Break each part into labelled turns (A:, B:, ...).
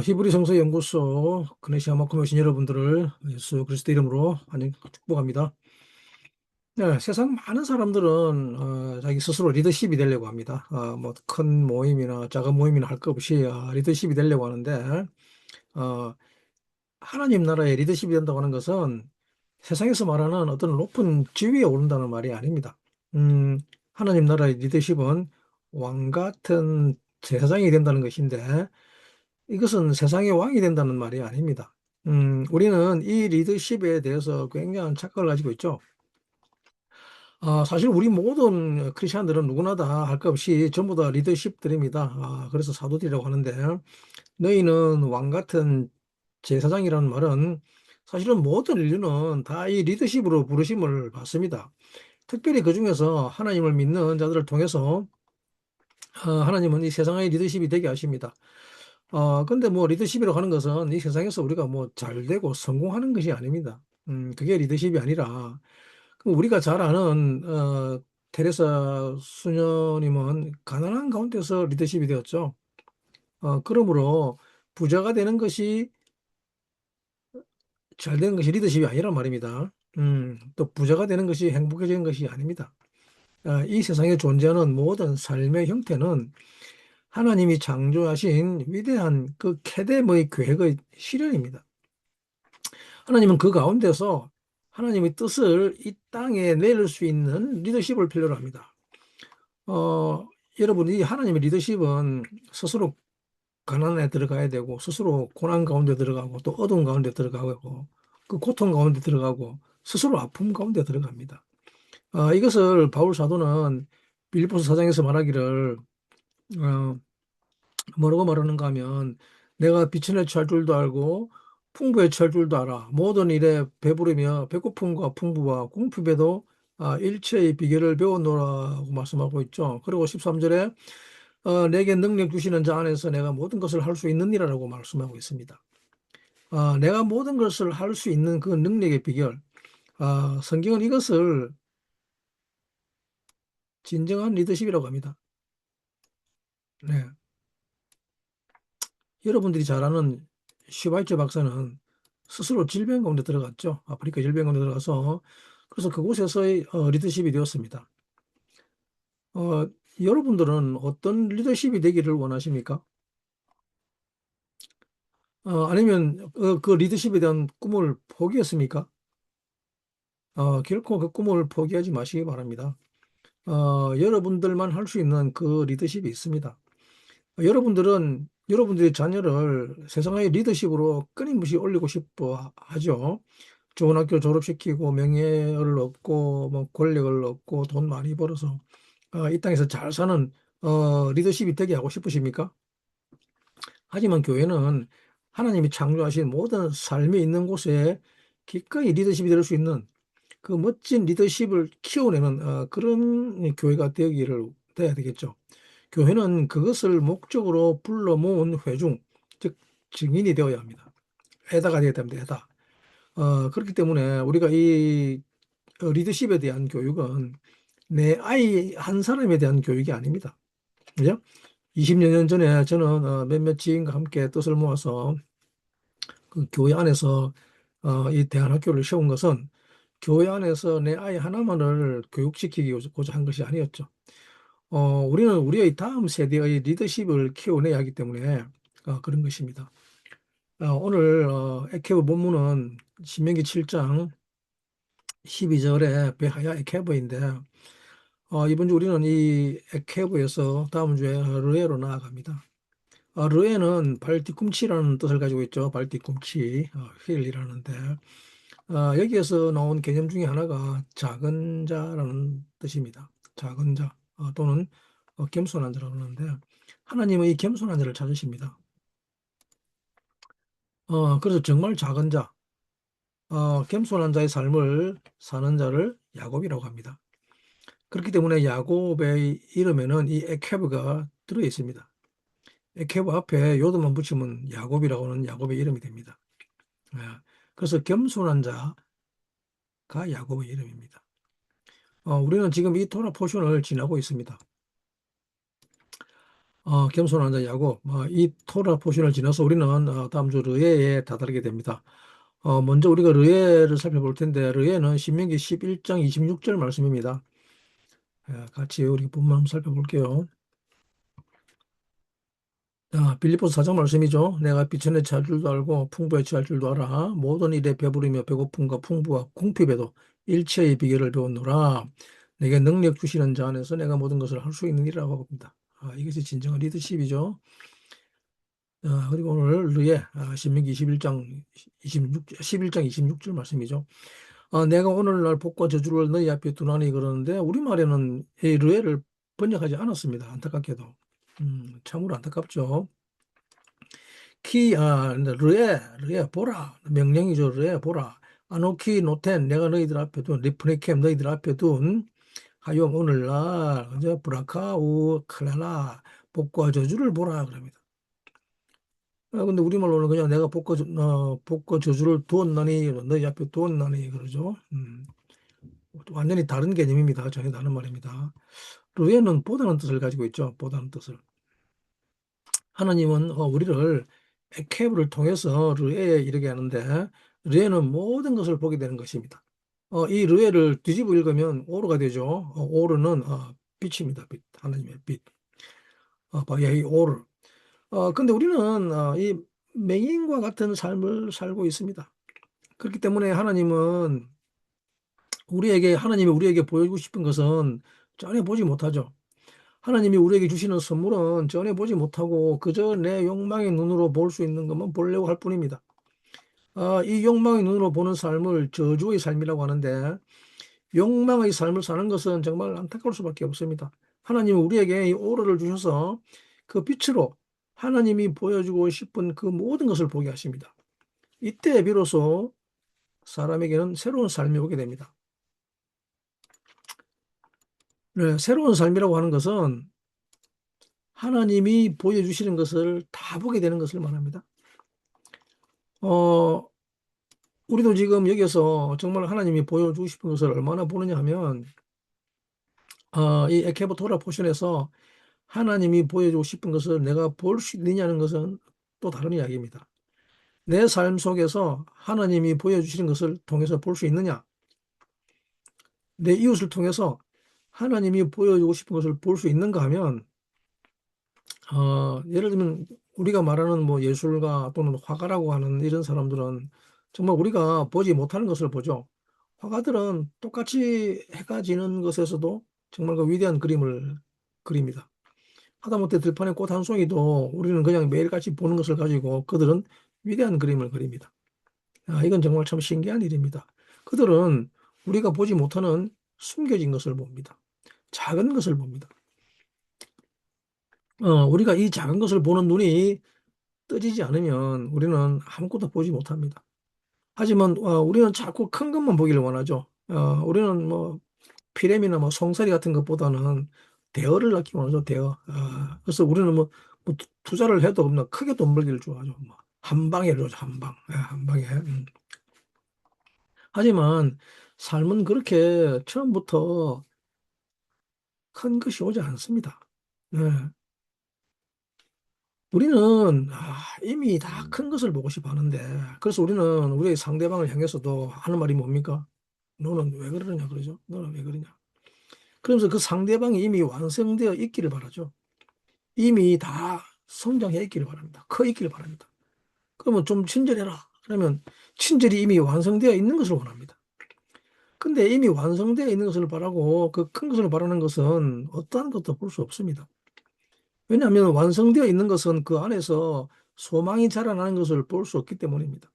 A: 히브리 성서 연구소 그네시아 마코오신 여러분들을 예수 그리스도 이름으로 환영 축복합니다. 네, 세상 많은 사람들은 자기 스스로 리더십이 되려고 합니다. 뭐 큰 모임이나 작은 모임이나 할 것 없이 리더십이 되려고 하는데 어, 하나님 나라의 리더십이 된다고 하는 것은 세상에서 말하는 어떤 높은 지위에 오른다는 말이 아닙니다. 음, 하나님 나라의 리더십은 왕 같은 제사장이 된다는 것인데 이것은 세상의 왕이 된다는 말이 아닙니다. 우리는 이 리더십에 대해서 굉장한 착각을 가지고 있죠. 사실 우리 모든 크리스천들은 누구나 다 할 것 없이 전부 다 리더십들입니다. 그래서 사도들이라고 하는데 너희는 왕 같은 제사장이라는 말은 사실은 모든 인류는 다 이 리더십으로 부르심을 받습니다. 특별히 그 중에서 하나님을 믿는 자들을 통해서 하나님은 이 세상의 리더십이 되게 하십니다. 근데 뭐 리더십이라고 하는 것은 이 세상에서 우리가 뭐 잘 되고 성공하는 것이 아닙니다. 그게 리더십이 아니라 그 우리가 잘 아는 테레사 수녀님은 가난한 가운데서 리더십이 되었죠. 그러므로 부자가 되는 것이 잘 되는 것이 리더십이 아니란 말입니다. 또 부자가 되는 것이 행복해지는 것이 아닙니다. 이 세상에 존재하는 모든 삶의 형태는 하나님이 창조하신 위대한 그 케데모의 계획의 실현입니다. 하나님은 그 가운데서 하나님의 뜻을 이 땅에 내릴 수 있는 리더십을 필요로 합니다. 여러분이 하나님의 리더십은 스스로 가난에 들어가야 되고 스스로 고난 가운데 들어가고 또 어두운 가운데 들어가고 그 고통 가운데 들어가고 스스로 아픔 가운데 들어갑니다. 이것을 바울 사도는 빌립보서 4장에서 말하기를 어, 뭐라고 말하는가 하면 내가 빛에 처할 줄도 알고 풍부에 처할 줄도 알아. 모든 일에 배부르며 배고픔과 풍부와 궁핍에도 일체의 비결을 배웠노라고 말씀하고 있죠. 그리고 13절에 내게 능력 주시는 자 안에서 내가 모든 것을 할 수 있느니라라고 말씀하고 있습니다. 내가 모든 것을 할 수 있는 그 능력의 비결. 성경은 이것을 진정한 리더십이라고 합니다. 네. 여러분들이 잘 아는 슈바이처 박사는 스스로 질병 가운데 들어갔죠. 아프리카 질병 가운데 들어가서 그래서 그곳에서의 리더십이 되었습니다. 어, 여러분들은 어떤 리더십이 되기를 원하십니까? 아니면 그 리더십에 대한 꿈을 포기했습니까? 결코 그 꿈을 포기하지 마시기 바랍니다. 여러분들만 할 수 있는 그 리더십이 있습니다. 여러분들은 여러분들의 자녀를 세상의 리더십으로 끊임없이 올리고 싶어 하죠. 좋은 학교 졸업시키고 명예를 얻고 뭐 권력을 얻고 돈 많이 벌어서 이 땅에서 잘 사는 리더십이 되게 하고 싶으십니까? 하지만 교회는 하나님이 창조하신 모든 삶이 있는 곳에 기꺼이 리더십이 될 수 있는 그 멋진 리더십을 키워내는 그런 교회가 되기를 돼야 되겠죠. 교회는 그것을 목적으로 불러 모은 회중, 즉 증인이 되어야 합니다. 에다가 되어야 됩니다. 에다. 그렇기 때문에 우리가 이 리더십에 대한 교육은 내 아이 한 사람에 대한 교육이 아닙니다. 그죠? 20여 년 전에 저는 몇몇 지인과 함께 뜻을 모아서 그 교회 안에서 이 대안학교를 세운 것은 교회 안에서 내 아이 하나만을 교육시키고자 한 것이 아니었죠. 우리는 우리의 다음 세대의 리더십을 키워내야 하기 때문에 그런 것입니다. 오늘 에케브 본문은 신명기 7장 12절에 베하야 에케브인데 이번 주 우리는 이 에케브에서 다음 주에 르에로 나아갑니다. 르에는 발 뒤꿈치라는 뜻을 가지고 있죠. 발 뒤꿈치, 휠이라는데 여기에서 나온 개념 중에 하나가 작은 자라는 뜻입니다. 작은 자 또는 겸손한 자라고 하는데 하나님은 이 겸손한 자를 찾으십니다. 그래서 정말 작은 자, 겸손한 자의 삶을 사는 자를 야곱이라고 합니다. 그렇기 때문에 야곱의 이름에는 이 에케브가 들어 있습니다. 에케브 앞에 요도만 붙이면 야곱이라고 하는 야곱의 이름이 됩니다. 예, 그래서 겸손한 자가 야곱의 이름입니다. 우리는 지금 이 토라 포션을 지나고 있습니다. 겸손한 자야고, 이 토라 포션을 지나서 우리는 다음 주 르에에 다다르게 됩니다. 먼저 우리가 르에를 살펴볼 텐데, 르에는 신명기 11장 26절 말씀입니다. 같이 우리 본문 한번 살펴볼게요. 자, 빌립보서 4장 말씀이죠. 내가 비천에 처할 줄도 알고 풍부에 처할 줄도 알아. 모든 일에 배부르며 배고픔과 풍부와 궁핍에도 일체의 비결을 배웠노라. 내게 능력 주시는 자 안에서 내가 모든 것을 할 수 있느니라고 합니다. 이것이 진정한 리더십이죠. 그리고 오늘 르에 신명기 11장 26절 말씀이죠. 내가 오늘날 복과 저주를 너희 앞에 두나니 그러는데 우리말에는 이 르에를 번역하지 않았습니다. 안타깝게도. 참으로 안타깝죠. 르에 보라 명령이죠. 르에 보라 아노키 노텐 내가 너희들 앞에 둔 리프네켐 너희들 앞에 둔 하욤 오늘날 그죠? 브라카우 클라라 복과 저주를 보라 그럽니다. 근데 우리말로는 그냥 내가 복과 저주를 두었나니 너희 앞에 두었나니 그러죠. 완전히 다른 개념입니다. 전혀 다른 말입니다. 르에는 보다는 뜻을 가지고 있죠. 보다는 뜻을. 하나님은 우리를 에케브를 통해서 르에에 이르게 하는데 르에는 모든 것을 보게 되는 것입니다. 이 르에를 뒤집어 읽으면 오르가 되죠. 오르는 빛입니다. 빛. 하나님의 빛. 바야히 오르. 근데 우리는 이 맹인과 같은 삶을 살고 있습니다. 그렇기 때문에 하나님이 우리에게 보여주고 싶은 것은 전혀 보지 못하죠. 하나님이 우리에게 주시는 선물은 전혀 보지 못하고 그저 내 욕망의 눈으로 볼 수 있는 것만 보려고 할 뿐입니다. 이 욕망의 눈으로 보는 삶을 저주의 삶이라고 하는데 욕망의 삶을 사는 것은 정말 안타까울 수밖에 없습니다. 하나님은 우리에게 이 오로를 주셔서 그 빛으로 하나님이 보여주고 싶은 그 모든 것을 보게 하십니다. 이때 비로소 사람에게는 새로운 삶이 오게 됩니다. 네, 새로운 삶이라고 하는 것은 하나님이 보여주시는 것을 다 보게 되는 것을 말합니다. 어, 우리도 지금 여기서 정말 하나님이 보여주고 싶은 것을 얼마나 보느냐 하면, 이 에케보 토라 포션에서 하나님이 보여주고 싶은 것을 내가 볼 수 있느냐는 것은 또 다른 이야기입니다. 내 삶 속에서 하나님이 보여주시는 것을 통해서 볼 수 있느냐, 내 이웃을 통해서 하나님이 보여주고 싶은 것을 볼 수 있는가 하면, 예를 들면 우리가 말하는 뭐 예술가 또는 화가라고 하는 이런 사람들은 정말 우리가 보지 못하는 것을 보죠. 화가들은 똑같이 해가 지는 것에서도 정말 그 위대한 그림을 그립니다. 하다못해 들판의 꽃 한 송이도 우리는 그냥 매일같이 보는 것을 가지고 그들은 위대한 그림을 그립니다. 이건 정말 참 신기한 일입니다. 그들은 우리가 보지 못하는 숨겨진 것을 봅니다. 작은 것을 봅니다. 우리가 이 작은 것을 보는 눈이 떠지지 않으면 우리는 아무것도 보지 못합니다. 하지만 우리는 자꾸 큰 것만 보기를 원하죠. 우리는 뭐 피렘이나 뭐 송사리 같은 것보다는 대어를 낳기 원하죠. 대어. 그래서 우리는 뭐 투자를 해도 크게 돈 벌기를 좋아하죠. 한 방에 이러죠. 한 방. 한 방에. 하지만 삶은 그렇게 처음부터 큰 것이 오지 않습니다. 네. 우리는 이미 다 큰 것을 보고 싶어 하는데, 그래서 우리는 우리의 상대방을 향해서도 하는 말이 뭡니까? 너는 왜 그러냐 그러죠? 너는 왜 그러냐? 그러면서 그 상대방이 이미 완성되어 있기를 바라죠. 이미 다 성장해 있기를 바랍니다. 커 있기를 바랍니다. 그러면 좀 친절해라. 그러면 친절이 이미 완성되어 있는 것을 원합니다. 근데 이미 완성되어 있는 것을 바라고 그 큰 것을 바라는 것은 어떠한 것도 볼 수 없습니다. 왜냐하면 완성되어 있는 것은 그 안에서 소망이 자라나는 것을 볼 수 없기 때문입니다.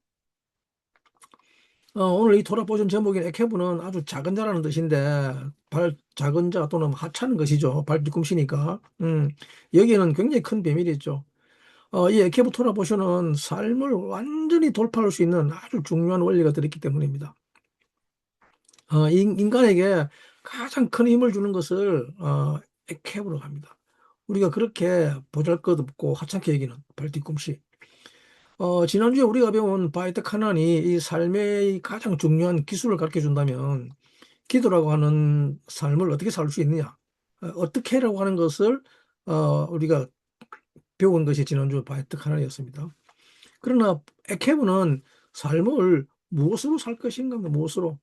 A: 오늘 이 토라보존 제목인 에케브는 아주 작은 자라는 뜻인데 작은 자 또는 하찮은 것이죠. 발 뒤꿈치니까. 여기에는 굉장히 큰 비밀이 있죠. 이 에케브 토라보존은 삶을 완전히 돌파할 수 있는 아주 중요한 원리가 들어있기 때문입니다. 인간에게 가장 큰 힘을 주는 것을 에케브로 합니다. 우리가 그렇게 보잘것없고 하찮게 여기는 발 뒤꿈치. 지난주에 우리가 배운 바이트 카난이 이 삶의 가장 중요한 기술을 가르쳐 준다면 기도라고 하는 삶을 어떻게 살 수 있느냐, 어떻게 라고 하는 것을 우리가 배운 것이 지난주 바이트 카날이었습니다. 그러나 에케브는 삶을 무엇으로 살 것인가, 무엇으로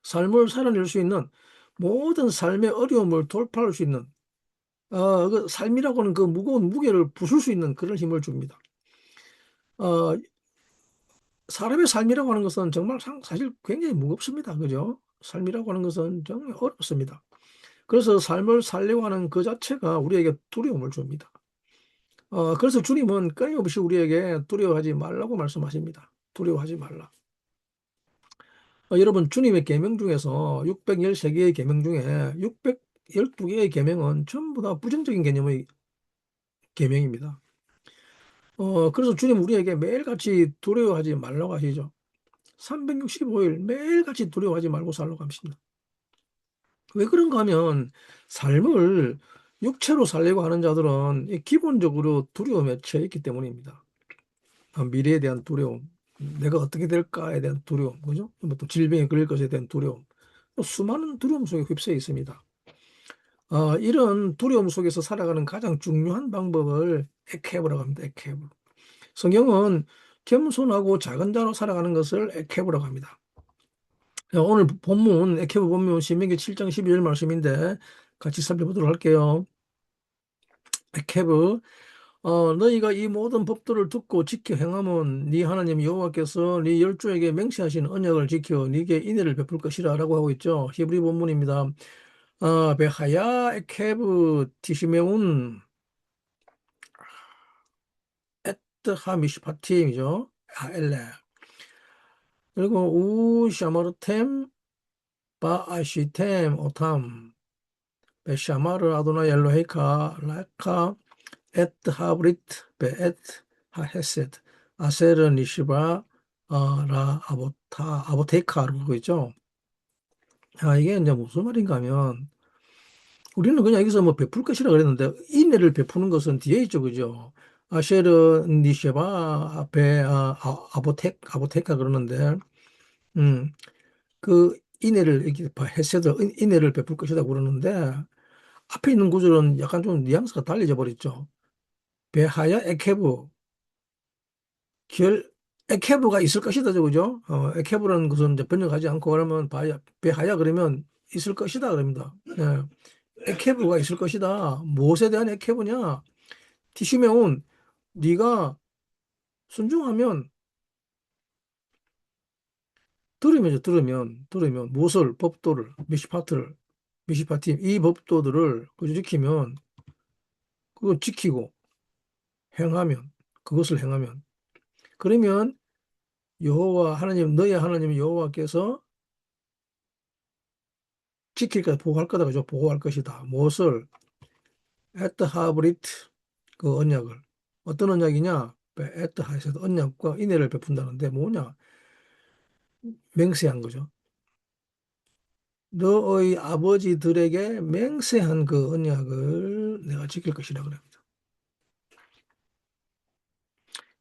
A: 삶을 살아낼 수 있는 모든 삶의 어려움을 돌파할 수 있는 그 삶이라고 하는 그 무거운 무게를 부술 수 있는 그런 힘을 줍니다. 어, 사람의 삶이라고 하는 것은 정말 사실 굉장히 무겁습니다. 그죠? 삶이라고 하는 것은 정말 어렵습니다. 그래서 삶을 살려고 하는 그 자체가 우리에게 두려움을 줍니다. 그래서 주님은 끊임없이 우리에게 두려워하지 말라고 말씀하십니다. 두려워하지 말라. 여러분, 주님의 계명 중에서 613개의 계명 중에 612개의 계명은 전부 다 부정적인 개념의 계명입니다. 그래서 주님 우리에게 매일같이 두려워하지 말라고 하시죠. 365일 매일같이 두려워하지 말고 살라고 하십니다. 왜 그런가 하면 삶을 육체로 살려고 하는 자들은 기본적으로 두려움에 처해 있기 때문입니다. 미래에 대한 두려움, 내가 어떻게 될까에 대한 두려움, 그죠? 또 질병에 걸릴 것에 대한 두려움, 수많은 두려움 속에 휩싸여 있습니다. 이런 두려움 속에서 살아가는 가장 중요한 방법을 에케브라고 합니다. 에케브. 성경은 겸손하고 작은 자로 살아가는 것을 에케브라고 합니다. 오늘 본문, 에케브 본문 신명기 7장 12절 말씀인데 같이 살펴보도록 할게요. 에케브, 너희가 이 모든 법도를 듣고 지켜 행하면 네 하나님 여호와께서 네 열조에게 맹세하신 언약을 지켜 네게 인애를 베풀 것이라라고 하고 있죠. 히브리 본문입니다. 베하야 에케브 티시메운 에트하 미시파팀이죠. 하엘레. 그리고 우 샤머르템 바아시템 오탐 베샤마르 아도나 엘로헤이카 라카 에트 하브리트 베에트 하헤셋 아세르 니시바 라 아보테카라고 하고 있죠. 이게 이제 무슨 말인가 하면 우리는 그냥 여기서 뭐 베풀 것이라 그랬는데 인내를 베푸는 것은 뒤에 있죠, 그죠? 아쉐르 니시바 아보테카 그러는데 음, 그 인애를 이렇게 헤세드 인애를 베풀 것이다 그러는데 앞에 있는 구절은 약간 좀 뉘앙스가 달라져 버렸죠. 베하야 에케브 결 에케브가 있을 것이다, 그죠? 에케브라는 것은 이제 번역하지 않고 그러면 베하야 그러면 있을 것이다 그럽니다. 예. 에케브가 있을 것이다. 무엇에 대한 에케브냐? 티시메온 네가 순종하면 들으면 무엇을 법도를 미시파팀 이 법도들을 그저 지키면 그거 지키고 행하면 그것을 행하면 그러면 여호와 하나님 너희 하나님 여호와께서 지킬 거다 보호할 거다 그죠? 보호할 것이다. 무엇을 에트 하브리트 그 언약을 어떤 언약이냐? 에트 하에서 언약과 인애를 베푼다는데 뭐냐? 맹세한 거죠. 너의 아버지들에게 맹세한 그 언약을 내가 지킬 것이라 그럽니다.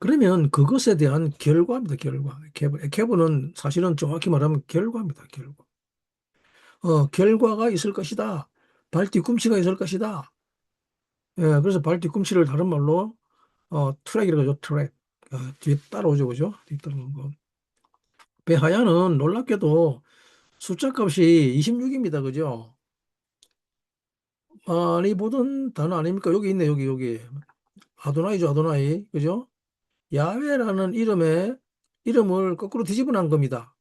A: 그러면 그것에 대한 결과입니다. 결과. 계보는 사실은 정확히 말하면 결과입니다. 결과. 결과가 있을 것이다. 발뒤꿈치가 있을 것이다. 예, 그래서 발뒤꿈치를 다른 말로 트랙이라고 하죠. 트랙. 뒤에 따라오죠. 그죠? 뒤에 따라오는 거. 배하야는 놀랍게도 숫자 값이 26입니다. 그죠? 많이 보던 단어 아닙니까? 여기 있네. 여기. 아도나이죠. 아도나이. 그죠? 야훼라는 이름을 거꾸로 뒤집어 놓은 겁니다.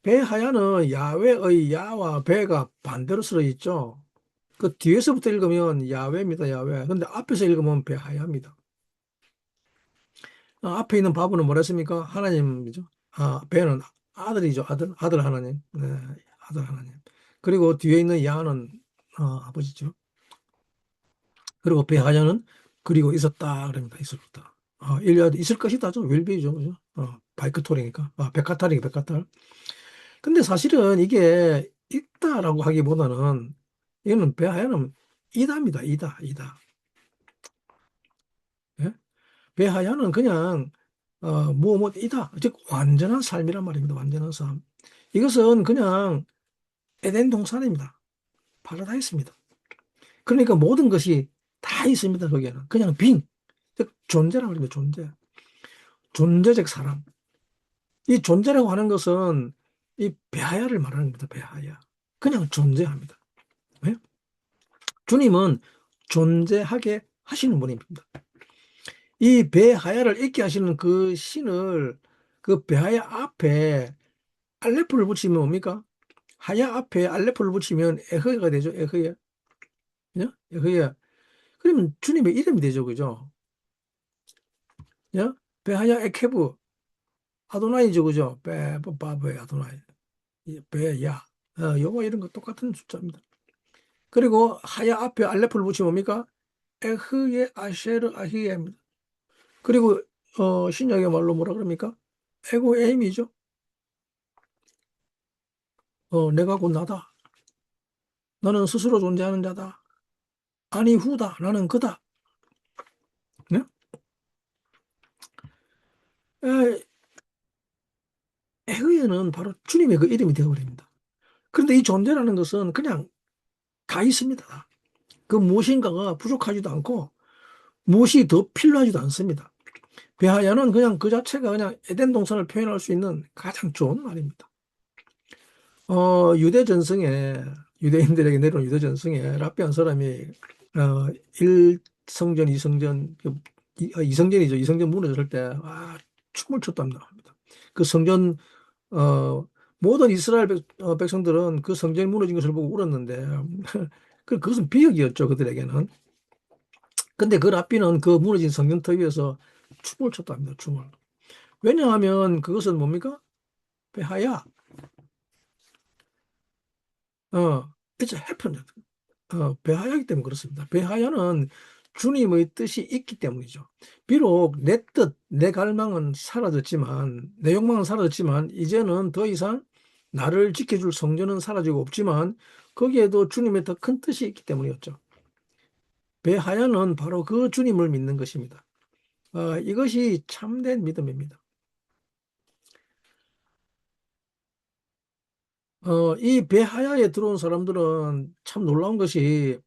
A: 배하야는 야훼의 야와 배가 반대로 쓰여 있죠. 그 뒤에서부터 읽으면 야훼입니다. 야훼. 근데 앞에서 읽으면 배하야입니다. 앞에 있는 바브는 뭐라 했습니까? 하나님이죠. 배는 아들이죠. 아들 하나님. 네, 아들 하나님. 그리고 뒤에 있는 야는 아버지죠. 그리고 배하야는 그리고 있었다. 그럽니다. 있었다. 있을 것이다죠. 웰비죠. 그죠? 바이크톨이니까. 백카탈이니까, 백카탈. 근데 사실은 이게 있다라고 하기보다는 이거는 배하야는 이다입니다. 이다. 예? 배하야는 그냥 이다. 즉 완전한 삶이란 말입니다. 완전한 삶. 이것은 그냥 에덴 동산입니다. 파라다이스입니다. 그러니까 모든 것이 다 있습니다. 거기에는 그냥 빙, 즉 존재라고 합니다. 존재, 존재적 사람. 이 존재라고 하는 것은 이 배하야를 말하는 겁니다. 배하야. 그냥 존재합니다. 왜? 주님은 존재하게 하시는 분입니다. 이 배하야를 있게 하시는 그 신을 그 배하야 앞에 알레프를 붙이면 뭡니까? 하야 앞에 알레프를 붙이면 에흐가 되죠. 에흐야. 그죠? 에흐야. 그러면 주님의 이름이 되죠. 그죠? 야? 배하야 에케브 아도나이죠. 그죠? 베바베 아도나이. 배야. 요거 이런 거 똑같은 숫자입니다. 그리고 하야 앞에 알레프를 붙이면 뭡니까? 에흐예 아쉐르 아히예입니다. 그리고 신약의 말로 뭐라 그럽니까? 에고 에임이죠. 내가 곧 나다. 나는 스스로 존재하는 자다. 아니 후다. 나는 그다. 네? 에, 에흐예는 바로 주님의 그 이름이 되어버립니다. 그런데 이 존재라는 것은 그냥 다 있습니다. 그 무엇인가가 부족하지도 않고 무엇이 더 필요하지도 않습니다. 베하야는 그냥 그 자체가 그냥 에덴 동산을 표현할 수 있는 가장 좋은 말입니다. 유대 전승에 유대인들에게 내려온 유대 전승에 랍비 한 사람이 1성전, 2성전, 이성전이죠. 이성전 무너졌을 때 춤을 췄답니다. 그 성전 모든 이스라엘 백성들은 그 성전이 무너진 것을 보고 울었는데 그것은 비극이었죠. 그들에게는. 근데 그 랍비는 그 무너진 성전터 위에서 춤을 췄답니다. 춤을. 왜냐하면 그것은 뭡니까? 베하야. it's happened. 배하야이기 때문에 그렇습니다. 배하야는 주님의 뜻이 있기 때문이죠. 비록 내 뜻, 내 갈망은 사라졌지만, 내 욕망은 사라졌지만, 이제는 더 이상 나를 지켜줄 성전은 사라지고 없지만, 거기에도 주님의 더 큰 뜻이 있기 때문이었죠. 배하야는 바로 그 주님을 믿는 것입니다. 이것이 참된 믿음입니다. 이 배하야에 들어온 사람들은 참 놀라운 것이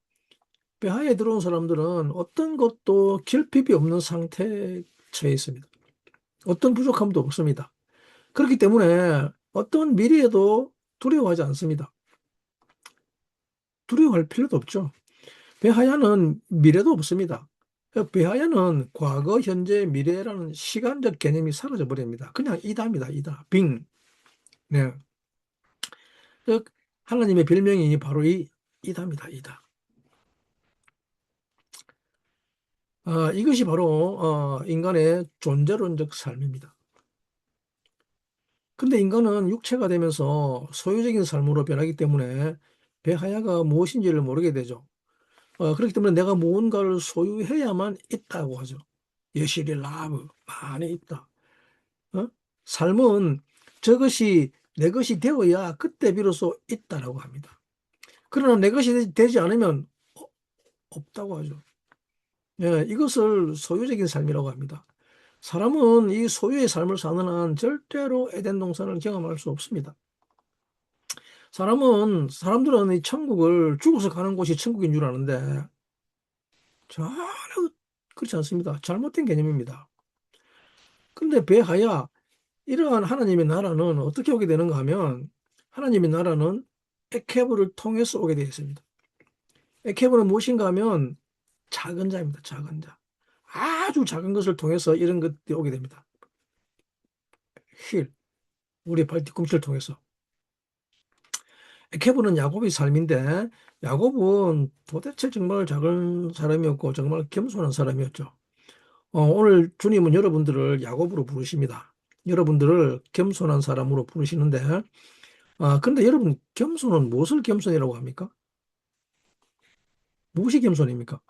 A: 배하에 들어온 사람들은 어떤 것도 결핍이 없는 상태에 처해 있습니다. 어떤 부족함도 없습니다. 그렇기 때문에 어떤 미래에도 두려워하지 않습니다. 두려워할 필요도 없죠. 배하야는 미래도 없습니다. 배하야는 과거, 현재, 미래라는 시간적 개념이 사라져 버립니다. 그냥 이다입니다. 이다. 빙. 네. 즉 하나님의 별명이 바로 이 이다입니다. 이다. 이것이 바로 인간의 존재론적 삶입니다. 근데 인간은 육체가 되면서 소유적인 삶으로 변하기 때문에 배하야가 무엇인지를 모르게 되죠. 그렇기 때문에 내가 무언가를 소유해야만 있다고 하죠. 여실히 라브 많이 있다. 어? 삶은 저것이 내 것이 되어야 그때 비로소 있다라고 합니다. 그러나 내 것이 되지 않으면 없다고 하죠. 예, 이것을 소유적인 삶이라고 합니다. 사람은 이 소유의 삶을 사는 한 절대로 에덴 동산을 경험할 수 없습니다. 사람들은 이 천국을 죽어서 가는 곳이 천국인 줄 아는데 전혀 그렇지 않습니다. 잘못된 개념입니다. 근데 배하야 이러한 하나님의 나라는 어떻게 오게 되는가 하면 하나님의 나라는 에케브를 통해서 오게 되어 있습니다. 에케브는 무엇인가 하면 작은 자입니다. 작은 자. 아주 작은 것을 통해서 이런 것들이 오게 됩니다. 힐, 우리 발 뒤꿈치를 통해서. 에케브는 야곱의 삶인데 야곱은 도대체 정말 작은 사람이었고 정말 겸손한 사람이었죠. 오늘 주님은 여러분들을 야곱으로 부르십니다. 여러분들을 겸손한 사람으로 부르시는데 그런데 여러분 겸손은 무엇을 겸손이라고 합니까? 무엇이 겸손입니까?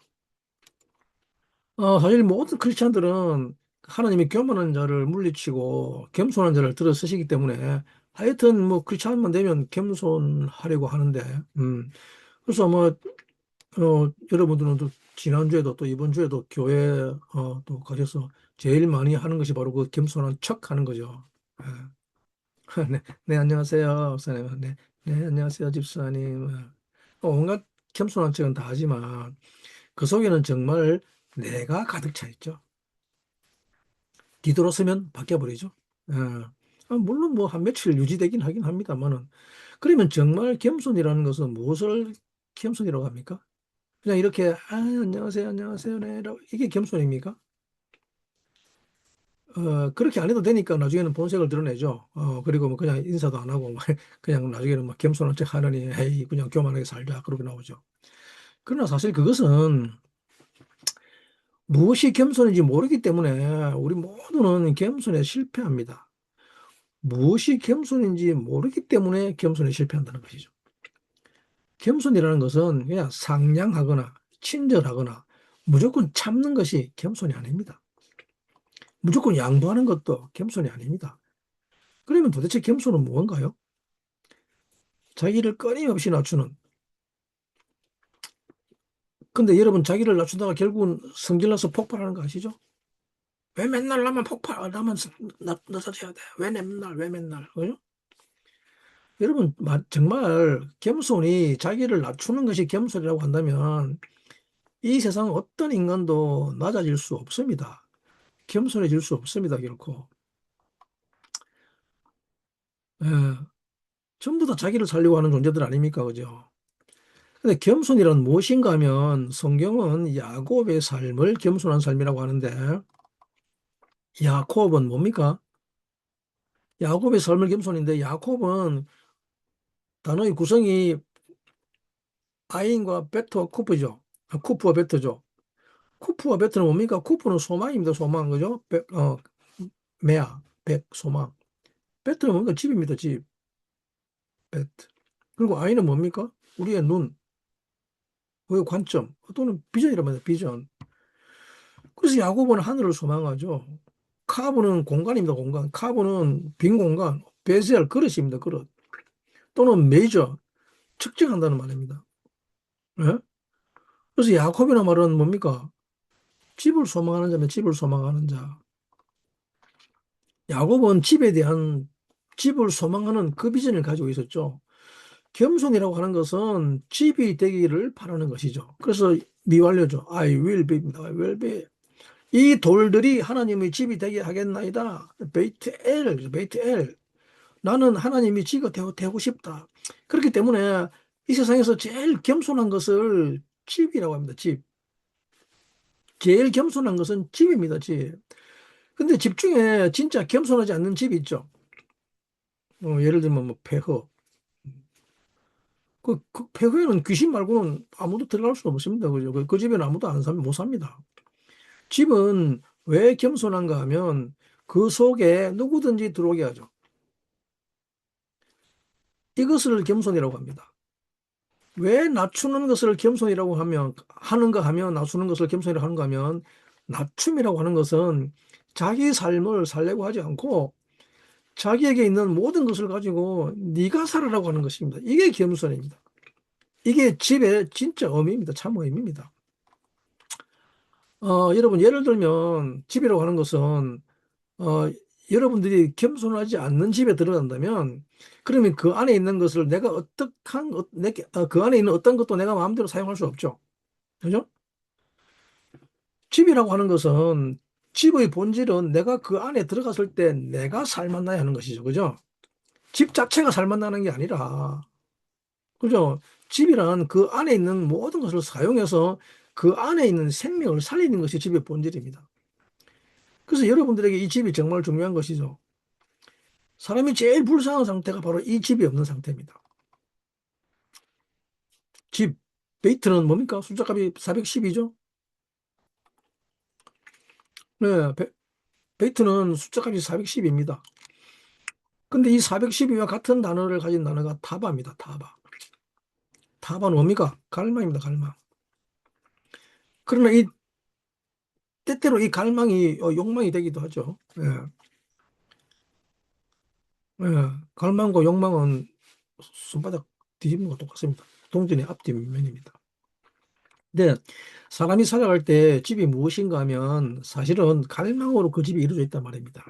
A: 사실 모든 크리스찬들은 하나님이 교만한 자를 물리치고 겸손한 자를 들어 쓰시기 때문에 하여튼 뭐 크리스찬만 되면 겸손하려고 하는데 그래서 뭐 여러분들은 또 지난주에도 또 이번 주에도 교회 또 가셔서 제일 많이 하는 것이 바로 그 겸손한 척 하는 거죠. 예. 네, 네, 안녕하세요, 목사님. 네, 네, 안녕하세요, 집사님. 온갖 겸손한 척은 다 하지만 그 속에는 정말 내가 가득 차 있죠. 뒤돌아서면 바뀌어버리죠. 예. 물론 뭐 한 며칠 유지되긴 하긴 합니다만은 그러면 정말 겸손이라는 것은 무엇을 겸손이라고 합니까? 그냥 이렇게 안녕하세요 안녕하세요 네 이게 겸손입니까? 그렇게 안 해도 되니까 나중에는 본색을 드러내죠. 그리고 뭐 그냥 인사도 안 하고 그냥 나중에는 막 겸손한 척 하느니 에이 그냥 교만하게 살자 그러고 나오죠. 그러나 사실 그것은 무엇이 겸손인지 모르기 때문에 우리 모두는 겸손에 실패합니다. 무엇이 겸손인지 모르기 때문에 겸손에 실패한다는 것이죠. 겸손이라는 것은 그냥 상냥하거나 친절하거나 무조건 참는 것이 겸손이 아닙니다. 무조건 양보하는 것도 겸손이 아닙니다. 그러면 도대체 겸손은 무언가요? 자기를 끊임없이 낮추는. 근데 여러분 자기를 낮추다가 결국은 성질나서 폭발하는 거 아시죠? 왜 맨날 나만 나만 낮아져야 돼? 왜 맨날, 그죠? 여러분, 정말 겸손이 자기를 낮추는 것이 겸손이라고 한다면 이 세상 어떤 인간도 낮아질 수 없습니다. 겸손해질 수 없습니다, 결코. 예, 전부 다 자기를 살려고 하는 존재들 아닙니까, 그죠? 근데 겸손이란 무엇인가 하면 성경은 야곱의 삶을 겸손한 삶이라고 하는데 야곱은 뭡니까? 야곱의 삶을 겸손인데 야곱은 단어의 구성이 아인과 베트와 쿠프죠. 쿠프와 베트죠. 쿠프와 베트는 뭡니까? 쿠프는 소망입니다. 소망, 그죠? 메아, 소망. 베트는 뭡니까? 집입니다. 집, 베트. 그리고 아이는 뭡니까? 우리의 눈, 우리의 관점, 또는 비전이란 말이에요. 비전. 그래서 야곱은 하늘을 소망하죠. 카브는 공간입니다. 공간. 카브는 빈 공간. 베셀, 그릇입니다. 그릇. 또는 메이저, 측정한다는 말입니다. 예? 그래서 야곱이라는 말은 뭡니까? 집을 소망하는 자면 집을 소망하는 자. 야곱은 집에 대한 집을 소망하는 그 비전을 가지고 있었죠. 겸손이라고 하는 것은 집이 되기를 바라는 것이죠. 그래서 미완료죠. I will be입니다. I will be. 이 돌들이 하나님의 집이 되게 하겠나이다. 베이트 엘. 나는 하나님이 지가 되고 싶다. 그렇기 때문에 이 세상에서 제일 겸손한 것을 집이라고 합니다. 집. 제일 겸손한 것은 집입니다. 집. 근데 집 중에 진짜 겸손하지 않는 집이 있죠. 예를 들면 뭐 폐허. 그 폐허에는 귀신 말고는 아무도 들어갈 수 없습니다. 그죠? 그 집에는 아무도 못 삽니다. 집은 왜 겸손한가 하면 그 속에 누구든지 들어오게 하죠. 이것을 겸손이라고 합니다. 왜 낮추는 것을 겸손이라고 하는가 하면 낮추는 것을 겸손이라고 하는가 하면 낮춤이라고 하는 것은 자기 삶을 살려고 하지 않고 자기에게 있는 모든 것을 가지고 네가 살아라고 하는 것입니다. 이게 겸손입니다. 이게 집의 진짜 의미입니다. 참 의미입니다. 여러분 예를 들면 집이라고 하는 것은 여러분들이 겸손하지 않는 집에 들어간다면 그러면 그 안에 있는 것을 내가 그 안에 있는 어떤 것도 내가 마음대로 사용할 수 없죠. 그죠? 집이라고 하는 것은 집의 본질은 내가 그 안에 들어갔을 때 내가 살만나야 하는 것이죠. 그죠? 집 자체가 살만나는 게 아니라 그죠? 집이란 그 안에 있는 모든 것을 사용해서 그 안에 있는 생명을 살리는 것이 집의 본질입니다. 그래서 여러분들에게 이 집이 정말 중요한 것이죠. 사람이 제일 불쌍한 상태가 바로 이 집이 없는 상태입니다. 집, 베이트는 뭡니까? 숫자값이 410이죠? 네, 베이트는 숫자값이 410입니다. 근데 이 412와 같은 단어를 가진 단어가 타바입니다. 타바. 타바는 뭡니까? 갈망입니다. 갈망. 그러나 때때로 이 갈망이 욕망이 되기도 하죠. 예. 예. 갈망과 욕망은 손바닥 뒤집는 거 똑같습니다. 동전의 앞뒷면입니다. 근데 사람이 살아갈 때 집이 무엇인가 하면 사실은 갈망으로 그 집이 이루어져 있단 말입니다.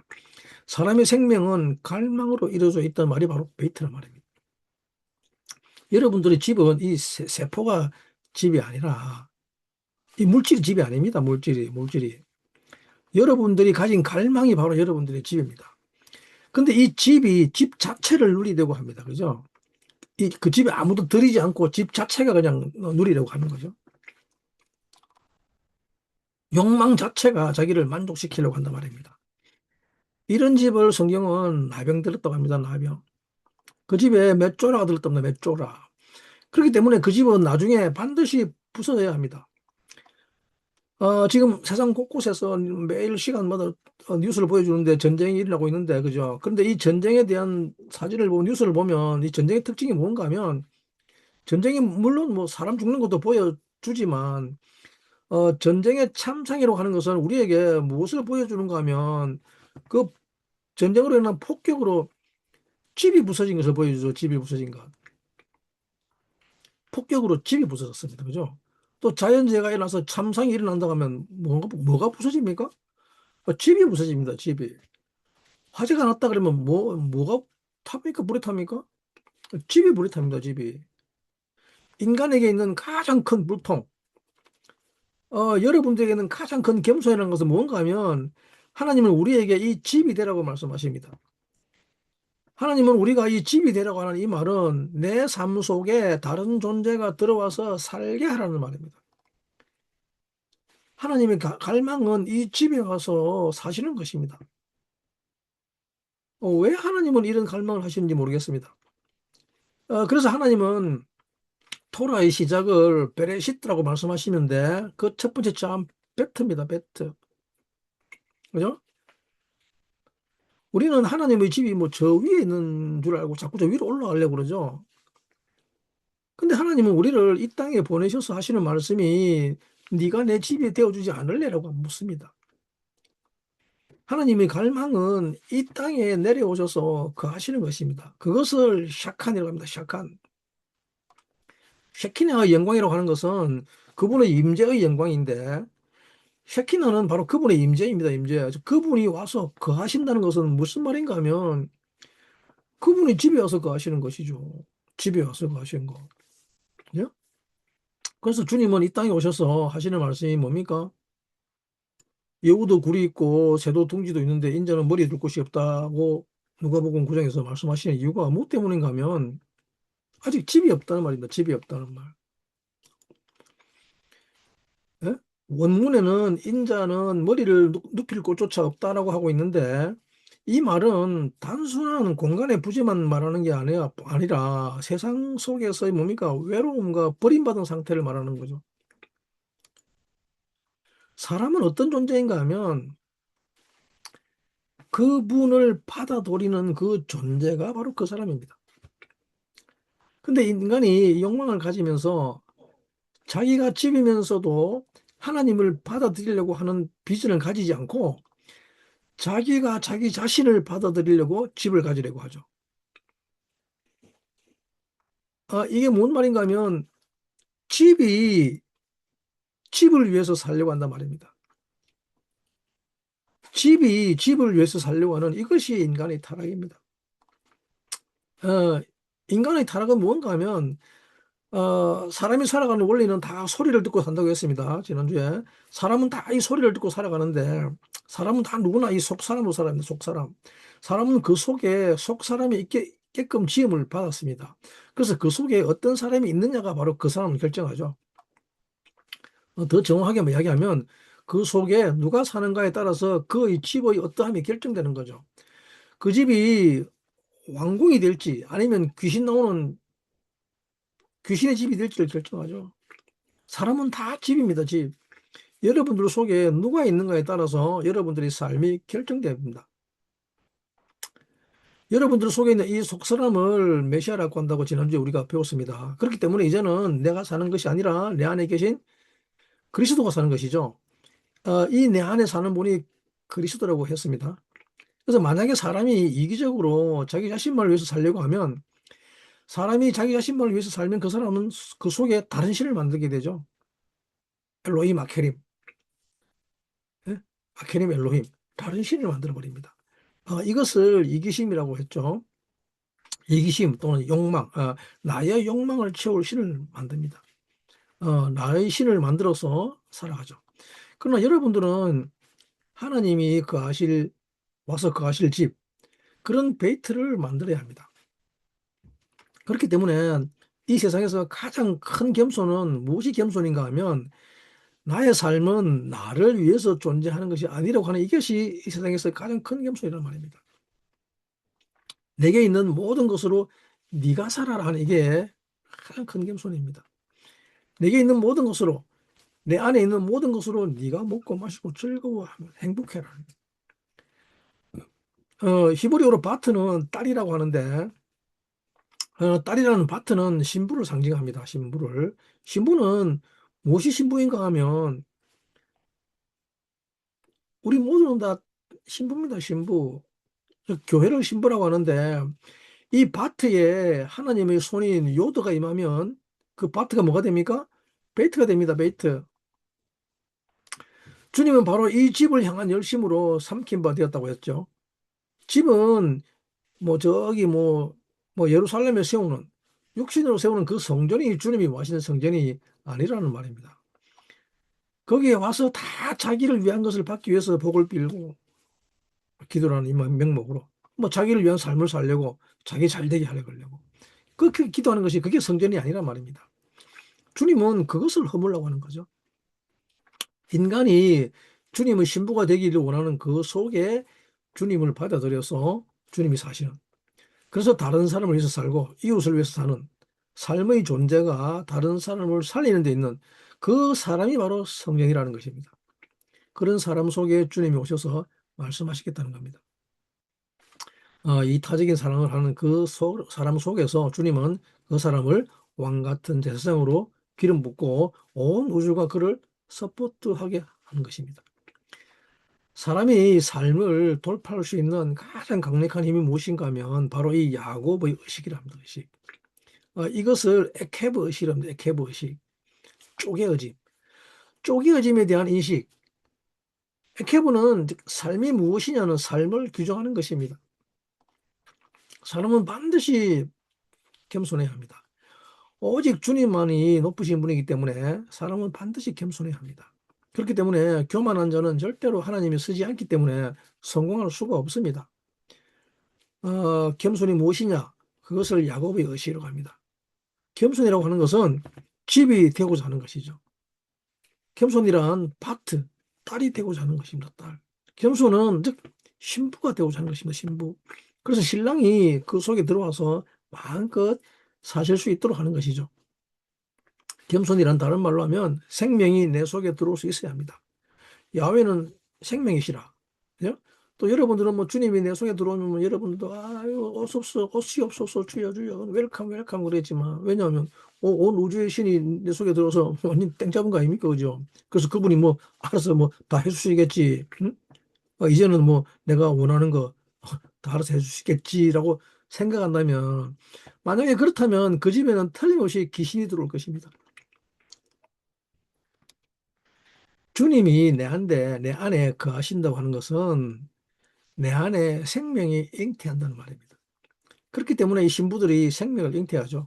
A: 사람의 생명은 갈망으로 이루어져 있단 말이 바로 베이트란 말입니다. 여러분들의 집은 이 세포가 집이 아니라 이 물질이 집이 아닙니다. 물질이. 여러분들이 가진 갈망이 바로 여러분들의 집입니다. 근데 이 집이 집 자체를 누리려고 합니다. 그죠? 그 집에 아무도 들이지 않고 집 자체가 그냥 누리려고 하는 거죠. 욕망 자체가 자기를 만족시키려고 한단 말입니다. 이런 집을 성경은 나병 들었다고 합니다. 나병. 그 집에 맷조라가 들었답니다 맷조라. 그렇기 때문에 그 집은 나중에 반드시 부서져야 합니다. 지금 세상 곳곳에서 매일 시간마다 뉴스를 보여주는데 전쟁이 일어나고 있는데, 그죠? 그런데 이 전쟁에 대한 사진을 보고 뉴스를 보면 이 전쟁의 특징이 뭔가 하면, 전쟁이 물론 뭐 사람 죽는 것도 보여주지만, 전쟁의 참상이라고 하는 것은 우리에게 무엇을 보여주는가 하면, 그 전쟁으로 인한 폭격으로 집이 부서진 것을 보여주죠. 집이 부서진 것. 폭격으로 집이 부서졌습니다. 그죠? 또 자연재해가 일어나서 참상이 일어난다고 하면 뭐가 부서집니까? 집이 부서집니다. 집이. 화재가 났다 그러면 뭐가 탑니까? 불이 탑니까? 집이 불이 탑니다. 집이. 인간에게 있는 가장 큰 불통, 여러분들에게는 가장 큰 겸손이라는 것은 뭔가 하면 하나님은 우리에게 이 집이 되라고 말씀하십니다. 하나님은 우리가 이 집이 되라고 하는 이 말은 내 삶 속에 다른 존재가 들어와서 살게 하라는 말입니다. 하나님의 갈망은 이 집에 와서 사시는 것입니다. 왜 하나님은 이런 갈망을 하시는지 모르겠습니다. 그래서 하나님은 토라의 시작을 베레시트라고 말씀하시는데 그 첫 번째 참 베트입니다. 베트. 그죠? 우리는 하나님의 집이 뭐 저 위에 있는 줄 알고 자꾸 저 위로 올라가려고 그러죠. 근데 하나님은 우리를 이 땅에 보내셔서 하시는 말씀이 네가 내 집이 되어주지 않을래라고 묻습니다. 하나님의 갈망은 이 땅에 내려오셔서 그 하시는 것입니다. 그것을 샤칸이라고 합니다. 샤칸. 쉐키나의 영광이라고 하는 것은 그분의 임재의 영광인데, 쉐키나는 바로 그분의 임재입니다. 임재. 그분이 와서 거하신다는 것은 무슨 말인가 하면 그분이 집에 와서 거하시는 것이죠. 집에 와서 거하시는 거. 그죠? 그래서 주님은 이 땅에 오셔서 하시는 말씀이 뭡니까? 여우도 굴이 있고 새도 둥지도 있는데 인자는 머리에 둘 곳이 없다고 누가복음 9장에서 말씀하시는 이유가 뭐 때문인가 하면 아직 집이 없다는 말입니다. 집이 없다는 말. 예? 원문에는 인자는 머리를 눕힐 곳조차 없다라고 하고 있는데 이 말은 단순한 공간의 부재만 말하는 게 아니라 세상 속에서의 뭡니까? 외로움과 버림받은 상태를 말하는 거죠. 사람은 어떤 존재인가 하면 그분을 받아들이는 그 존재가 바로 그 사람입니다. 근데 인간이 욕망을 가지면서 자기가 집이면서도 하나님을 받아들이려고 하는 비전을 가지지 않고 자기가 자기 자신을 받아들이려고 집을 가지려고 하죠. 이게 뭔 말인가 하면 집이 집을 위해서 살려고 한단 말입니다. 집이 집을 위해서 살려고 하는 이것이 인간의 타락입니다. 어, 인간의 타락은 뭔가 하면 사람이 살아가는 원리는 다 소리를 듣고 산다고 했습니다. 지난주에. 사람은 다 이 소리를 듣고 살아가는데 사람은 다 누구나 이 속사람으로 살아갑니다. 속사람. 사람은 그 속에 속사람이 있게끔 지음을 받았습니다. 그래서 그 속에 어떤 사람이 있느냐가 바로 그 사람을 결정하죠. 더 정확하게 이야기하면 그 속에 누가 사는가에 따라서 그의 집의 어떠함이 결정되는 거죠. 그 집이 왕궁이 될지 아니면 귀신 나오는 귀신의 집이 될지를 결정하죠. 사람은 다 집입니다, 집. 여러분들 속에 누가 있는가에 따라서 여러분들의 삶이 결정됩니다. 여러분들 속에 있는 이 속사람을 메시아라고 한다고 지난주에 우리가 배웠습니다. 그렇기 때문에 이제는 내가 사는 것이 아니라 내 안에 계신 그리스도가 사는 것이죠. 이 내 안에 사는 분이 그리스도라고 했습니다. 그래서 만약에 사람이 이기적으로 자기 자신만을 위해서 살려고 하면 사람이 자기 자신만을 위해서 살면 그 사람은 그 속에 다른 신을 만들게 되죠. 엘로힘, 아케림. 예? 아케림, 엘로힘. 다른 신을 만들어 버립니다. 이것을 이기심이라고 했죠. 이기심 또는 욕망, 나의 욕망을 채울 신을 만듭니다. 나의 신을 만들어서 살아가죠. 그러나 여러분들은 하나님이 와서 거하실 집, 그런 베이트를 만들어야 합니다. 그렇기 때문에 이 세상에서 가장 큰 겸손은 무엇이 겸손인가 하면 나의 삶은 나를 위해서 존재하는 것이 아니라고 하는 이것이 이 세상에서 가장 큰 겸손이라는 말입니다. 내게 있는 모든 것으로 네가 살아라 하는 이게 가장 큰 겸손입니다. 내게 있는 모든 것으로 내 안에 있는 모든 것으로 네가 먹고 마시고 즐거워하면 행복해라. 히브리어로 바트는 딸이라고 하는데 딸이라는 바트는 신부를 상징합니다. 신부를. 신부는 무엇이 신부인가 하면 우리 모두는 다 신부입니다. 신부. 교회를 신부라고 하는데 이 바트에 하나님의 손인 요드가 임하면 그 바트가 뭐가 됩니까? 베이트가 됩니다. 베이트. 주님은 바로 이 집을 향한 열심으로 삼킨 바 되었다고 했죠. 집은 뭐 저기 뭐 예루살렘에 세우는 육신으로 세우는 그 성전이 주님이 와시는 성전이 아니라는 말입니다. 거기에 와서 다 자기를 위한 것을 받기 위해서 복을 빌고 기도라는 이 명목으로 뭐 자기를 위한 삶을 살려고 자기 잘 되게 하려고 그렇게 기도하는 것이 그게 성전이 아니란 말입니다. 주님은 그것을 허물라고 하는 거죠. 인간이 주님의 신부가 되기를 원하는 그 속에 주님을 받아들여서 주님이 사시는 그래서 다른 사람을 위해서 살고 이웃을 위해서 사는 삶의 존재가 다른 사람을 살리는 데 있는 그 사람이 바로 성령이라는 것입니다. 그런 사람 속에 주님이 오셔서 말씀하시겠다는 겁니다. 이타적인 사랑을 하는 사람 속에서 주님은 그 사람을 왕 같은 제사장으로 기름 붓고 온 우주가 그를 서포트하게 하는 것입니다. 사람이 삶을 돌파할 수 있는 가장 강력한 힘이 무엇인가 하면 바로 이 야곱의 의식이라 합니다. 의식. 이것을 에케브 의식이랍니다. 에케브 의식. 쪼개어짐. 쪼개어짐에 대한 인식. 에케브는 삶이 무엇이냐는 삶을 규정하는 것입니다. 사람은 반드시 겸손해야 합니다. 오직 주님만이 높으신 분이기 때문에 사람은 반드시 겸손해야 합니다. 그렇기 때문에 교만한 자는 절대로 하나님이 쓰지 않기 때문에 성공할 수가 없습니다. 겸손이 무엇이냐? 그것을 야곱의 의식이라고 합니다. 겸손이라고 하는 것은 집이 되고자 하는 것이죠. 겸손이란 파트, 딸이 되고자 하는 것입니다. 딸. 겸손은 즉 신부가 되고자 하는 것입니다. 신부. 그래서 신랑이 그 속에 들어와서 마음껏 사실 수 있도록 하는 것이죠. 겸손이란 다른 말로 하면 생명이 내 속에 들어올 수 있어야 합니다. 야훼는 생명이시라. 그죠? 또 여러분들은 뭐 주님이 내 속에 들어오면 뭐 여러분들도 아유 어서옵소 어시옵소서 주여 주여 웰컴 웰컴 그랬지만 왜냐하면 온 우주의 신이 내 속에 들어서 완전 땡 잡은 거 아닙니까 그죠? 그래서 그분이 뭐 알아서 뭐 다 해주시겠지. 응? 이제는 뭐 내가 원하는 거 다 알아서 해주시겠지라고 생각한다면 만약에 그렇다면 그 집에는 틀림없이 귀신이 들어올 것입니다. 주님이 내 안에 거하신다고 하는 것은 내 안에 생명이 잉태한다는 말입니다. 그렇기 때문에 이 신부들이 생명을 잉태하죠.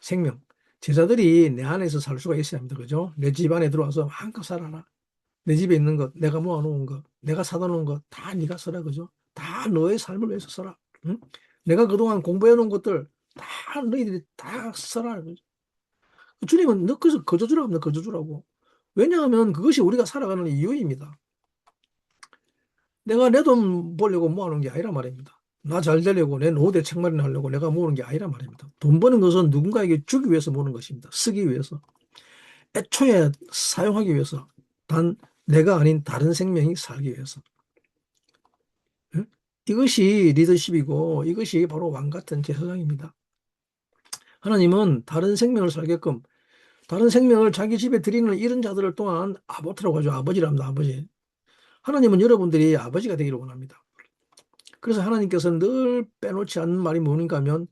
A: 생명. 제자들이 내 안에서 살 수가 있어야 합니다. 그죠? 내 집 안에 들어와서 마음껏 살아라. 내 집에 있는 것, 내가 모아놓은 것, 내가 사다 놓은 것, 다 네가 써라. 그죠? 다 너의 삶을 위해서 써라. 응? 내가 그동안 공부해 놓은 것들 다 너희들이 다 써라. 그죠? 주님은 너 그래서 거저주라고 합니다. 거저주라고. 왜냐하면 그것이 우리가 살아가는 이유입니다. 내가 내 돈 벌려고 모아놓은 게 아니란 말입니다. 나 잘 되려고 내 노후 대책마련 하려고 내가 모으는 게 아니란 말입니다. 돈 버는 것은 누군가에게 주기 위해서 모으는 것입니다. 쓰기 위해서. 애초에 사용하기 위해서. 단 내가 아닌 다른 생명이 살기 위해서. 응? 이것이 리더십이고 이것이 바로 왕 같은 제사장입니다. 하나님은 다른 생명을 살게끔 다른 생명을 자기 집에 들이는 이런 자들을 또한 아보트라고 하죠. 아버지랍니다. 아버지. 하나님은 여러분들이 아버지가 되기를 원합니다. 그래서 하나님께서는 늘 빼놓지 않는 말이 뭔가 하면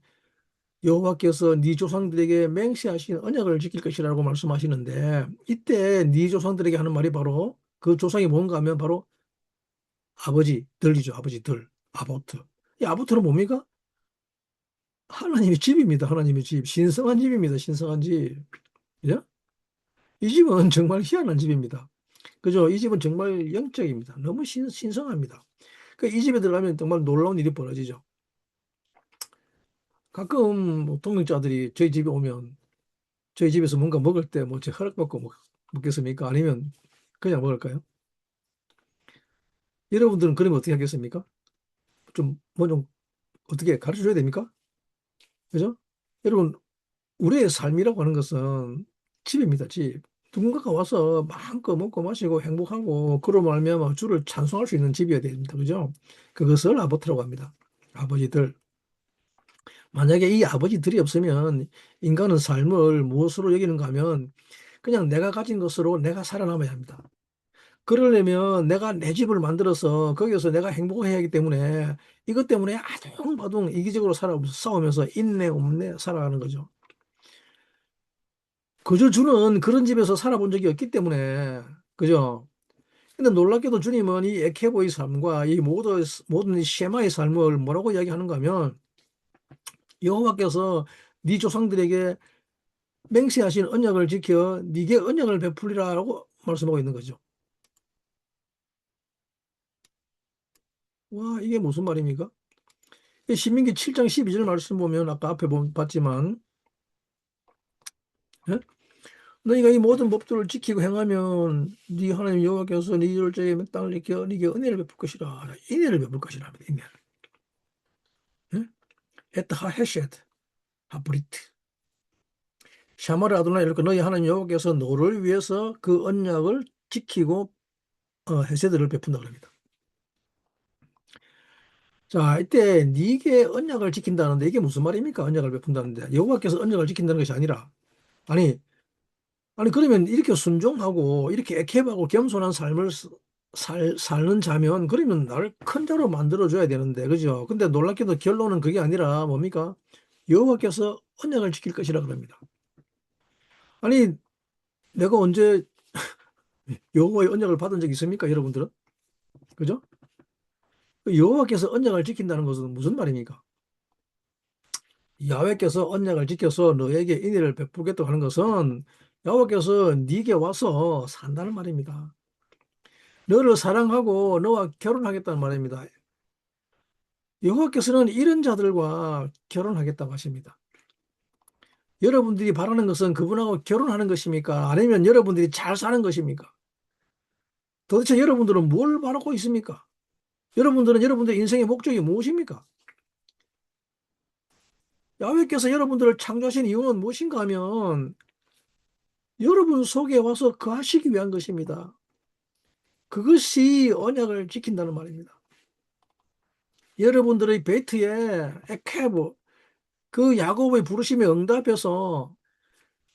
A: 여호와께서 네 조상들에게 맹세하신 언약을 지킬 것이라고 말씀하시는데 이때 네 조상들에게 하는 말이 바로 그 조상이 뭔가 하면 바로 아버지들이죠. 아버지들. 아보트. 이 아보트는 뭡니까? 하나님의 집입니다. 하나님의 집. 신성한 집입니다. 신성한 집. 예? 이 집은 정말 희한한 집입니다. 그죠? 이 집은 정말 영적입니다. 너무 신성합니다. 이 집에 들어가면 정말 놀라운 일이 벌어지죠. 가끔 뭐 동역자들이 저희 집에 오면 저희 집에서 뭔가 먹을 때 뭐 제 허락받고 먹겠습니까? 아니면 그냥 먹을까요? 여러분들은 그러면 어떻게 하겠습니까? 좀 어떻게 가르쳐 줘야 됩니까? 그죠? 여러분, 우리의 삶이라고 하는 것은 집입니다, 집. 누군가가 와서 마음껏 먹고 마시고 행복하고 그로 말미암아 주를 찬송할 수 있는 집이어야 됩니다. 그죠? 그것을 아버지라고 합니다. 아버지들. 만약에 이 아버지들이 없으면 인간은 삶을 무엇으로 여기는가 하면 그냥 내가 가진 것으로 내가 살아남아야 합니다. 그러려면 내가 내 집을 만들어서 거기서 내가 행복해야 하기 때문에 이것 때문에 아둥바둥 이기적으로 싸우면서 인내 없내 살아가는 거죠. 그저 주는 그런 집에서 살아본 적이 없기 때문에 그죠? 근데 놀랍게도 주님은 이 에케보의 삶과 이 모든 쉐마의 삶을 뭐라고 이야기하는가 하면 여호와께서 네 조상들에게 맹세하신 언약을 지켜 네게 언약을 베풀리라라고 말씀하고 있는 거죠. 와, 이게 무슨 말입니까? 이 신민기 7장 12절 말씀 보면 아까 앞에 봤지만 예? 너희가 이 모든 법도를 지키고 행하면 네 하나님 여호와께서 네 열조의 땅을 지켜 네게 은혜를 베풀 것이라. 은혜를 베풀 것이라 합니다. 은혜를. 예? 에타 하헤셋 하브리트 샤마르 아도나이 이렇게 너희 하나님 여호와께서 너를 위해서 그 언약을 지키고 헤세드를 베푼다 그럽니다. 자, 이때 네게 언약을 지킨다는데 이게 무슨 말입니까? 언약을 베푼다는데 여호와께서 언약을 지킨다는 것이 아니라 아니 그러면 이렇게 순종하고 이렇게 애케하고 겸손한 삶을 살는 자면 그러면 나를 큰 자로 만들어 줘야 되는데 그죠? 근데 놀랍게도 결론은 그게 아니라 뭡니까? 여호와께서 언약을 지킬 것이라 그럽니다. 아니 내가 언제 여호와의 언약을 받은 적이 있습니까? 여러분들은? 그죠? 여호와께서 언약을 지킨다는 것은 무슨 말입니까? 야훼께서 언약을 지켜서 너에게 인애를 베풀겠다고 하는 것은 여호와께서 네게 와서 산다는 말입니다. 너를 사랑하고 너와 결혼하겠다는 말입니다. 여호와께서는 이런 자들과 결혼하겠다고 하십니다. 여러분들이 바라는 것은 그분하고 결혼하는 것입니까? 아니면 여러분들이 잘 사는 것입니까? 도대체 여러분들은 뭘 바라고 있습니까? 여러분들은 여러분들의 인생의 목적이 무엇입니까? 야훼께서 여러분들을 창조하신 이유는 무엇인가 하면 여러분 속에 와서 거하시기 위한 것입니다. 그것이 언약을 지킨다는 말입니다. 여러분들의 베이트에 에케브 그 야곱의 부르심에 응답해서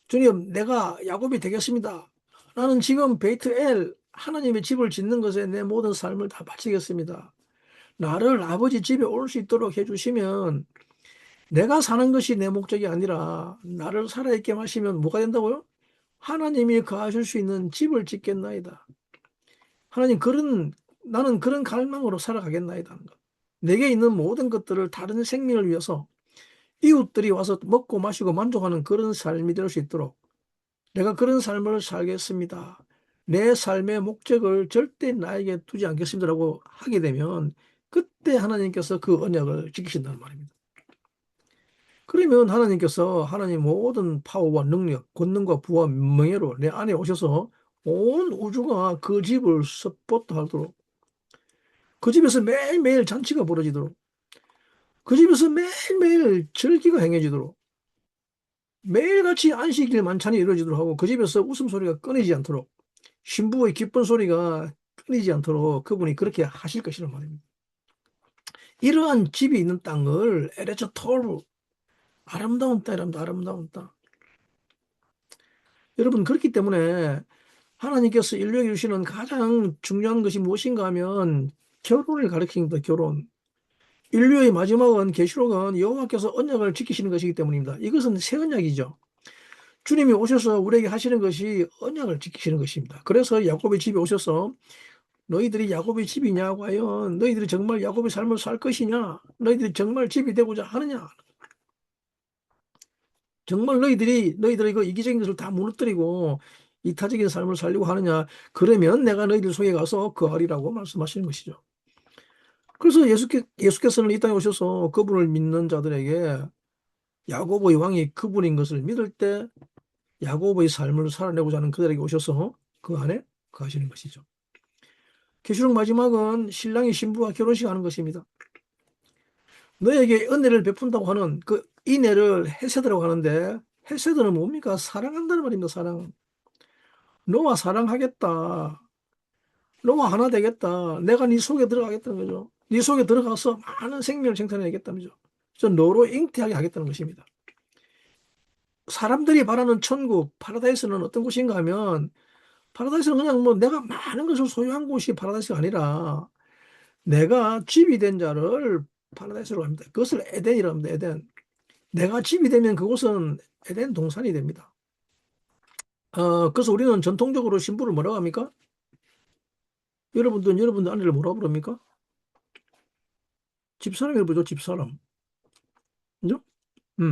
A: 주님 내가 야곱이 되겠습니다. 나는 지금 베이트엘 하나님의 집을 짓는 것에 내 모든 삶을 다 바치겠습니다. 나를 아버지 집에 올 수 있도록 해주시면 내가 사는 것이 내 목적이 아니라 나를 살아있게 하시면 뭐가 된다고요? 하나님이 거하실 수 있는 집을 짓겠나이다. 하나님 나는 그런 갈망으로 살아가겠나이다. 내게 있는 모든 것들을 다른 생명을 위해서 이웃들이 와서 먹고 마시고 만족하는 그런 삶이 될 수 있도록 내가 그런 삶을 살겠습니다. 내 삶의 목적을 절대 나에게 두지 않겠습니다라고 하게 되면 그때 하나님께서 그 언약을 지키신다는 말입니다. 그러면 하나님께서 하나님 모든 파워와 능력, 권능과 부와 명예로 내 안에 오셔서 온 우주가 그 집을 서포트하도록 그 집에서 매일매일 잔치가 벌어지도록 그 집에서 매일매일 절기가 행해지도록 매일같이 안식일 만찬이 이루어지도록 하고 그 집에서 웃음소리가 끊이지 않도록 신부의 기쁜 소리가 끊이지 않도록 그분이 그렇게 하실 것이란 말입니다. 이러한 집이 있는 땅을 에레처 토르 아름다운 땅이랍니다. 아름다운 땅. 여러분 그렇기 때문에 하나님께서 인류에게 주시는 가장 중요한 것이 무엇인가 하면 결혼을 가리킵니다. 결혼. 인류의 마지막은 계시록은 여호와께서 언약을 지키시는 것이기 때문입니다. 이것은 새 언약이죠. 주님이 오셔서 우리에게 하시는 것이 언약을 지키시는 것입니다. 그래서 야곱의 집에 오셔서 너희들이 야곱의 집이냐 과연 너희들이 정말 야곱의 삶을 살 것이냐 너희들이 정말 집이 되고자 하느냐 정말 너희들이 그 이기적인 것을 다 무너뜨리고 이타적인 삶을 살려고 하느냐? 그러면 내가 너희들 속에 가서 거하리라고 말씀하시는 것이죠. 그래서 예수께서는 이 땅에 오셔서 그분을 믿는 자들에게 야고보의 왕이 그분인 것을 믿을 때 야고보의 삶을 살아내고자 하는 그들에게 오셔서 그 안에 거하시는 것이죠. 계시록 마지막은 신랑이 신부와 결혼식 하는 것입니다. 너에게 은혜를 베푼다고 하는 그 인애를 헤세드라고 하는데, 헤세드는 뭡니까? 사랑한다는 말입니다. 사랑. 너와 사랑하겠다. 너와 하나 되겠다. 내가 네 속에 들어가겠다는 거죠. 네 속에 들어가서 많은 생명을 생산해내겠다는 거죠. 저 너로 잉태하게 하겠다는 것입니다. 사람들이 바라는 천국, 파라다이스는 어떤 곳인가 하면, 파라다이스는 그냥 뭐 내가 많은 것을 소유한 곳이 파라다이스가 아니라 내가 집이 된 자를 파라다이스로 합니다. 그것을 에덴이라고 합니다. 에덴. 내가 집이 되면 그곳은 에덴 동산이 됩니다. 그래서 우리는 전통적으로 신부를 뭐라고 합니까? 여러분들 아내를 뭐라고 부릅니까? 집사람이라고 부르죠. 집사람. 그죠?